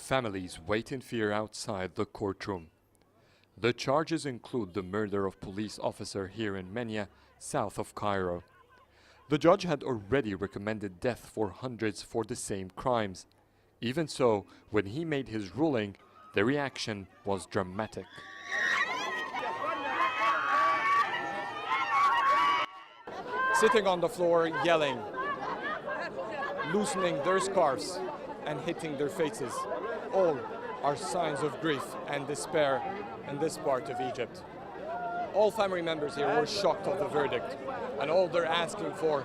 Families wait in fear outside the courtroom. The charges include the murder of police officer here in Menya, south of Cairo. The judge had already recommended death for hundreds for the same crimes. Even so, when he made his ruling, the reaction was dramatic. Sitting on the floor, yelling, loosening their scarves and hitting their faces. All are signs of grief and despair in this part of Egypt. All family members here were shocked of the verdict, and all they're asking for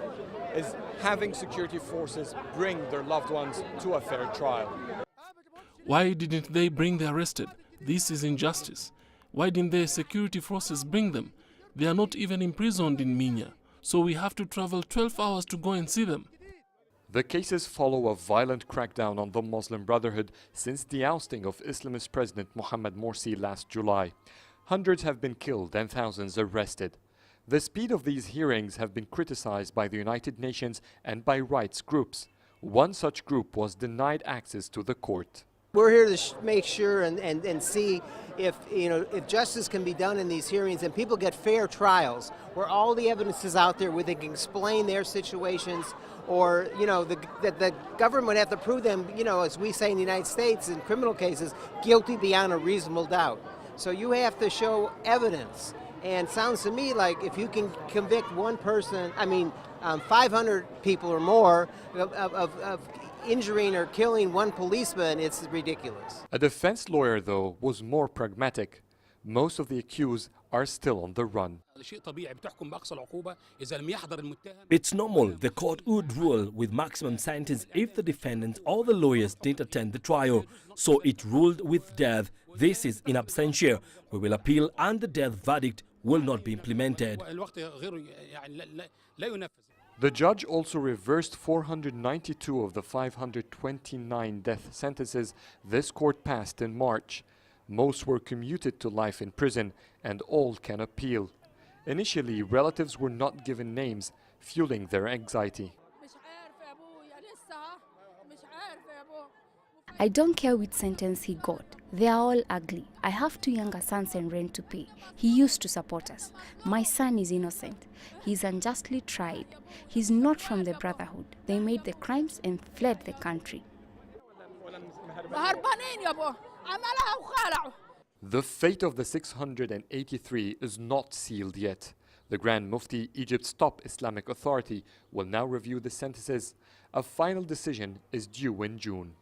is having security forces bring their loved ones to a fair trial. Why didn't they bring the arrested? This is injustice. Why didn't the security forces bring them? They are not even imprisoned in Minya, so we have to travel 12 hours to go and see them. The cases follow a violent crackdown on the Muslim Brotherhood since the ousting of Islamist President Mohamed Morsi last July. Hundreds have been killed and thousands arrested. The speed of these hearings have been criticized by the United Nations and by rights groups. One such group was denied access to the court. We're here to make sure and see if justice can be done in these hearings and people get fair trials where all the evidence is out there, where they can explain their situations, or the government would have to prove them, as we say in the United States in criminal cases, guilty beyond a reasonable doubt. So you have to show evidence. And it sounds to me like if you can convict one person, 500 people or more of injuring or killing one policeman, it's ridiculous. A defense lawyer, though, was more pragmatic. Most of the accused are still on the run. It's normal. The court would rule with maximum sentence if the defendants or the lawyers didn't attend the trial. So it ruled with death. This is in absentia. We will appeal and the death verdict will not be implemented. The judge also reversed 492 of the 529 death sentences this court passed in March. Most were commuted to life in prison, and all can appeal. Initially, relatives were not given names, fueling their anxiety. I don't care which sentence he got. They are all ugly. I have 2 younger sons and rent to pay. He used to support us. My son is innocent. He's unjustly tried. He's not from the Brotherhood. They made the crimes and fled the country. The fate of the 683 is not sealed yet. The Grand Mufti, Egypt's top Islamic authority, will now review the sentences. A final decision is due in June.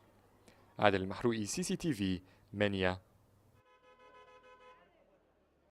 Adel Mahroui, CCTV, Menya.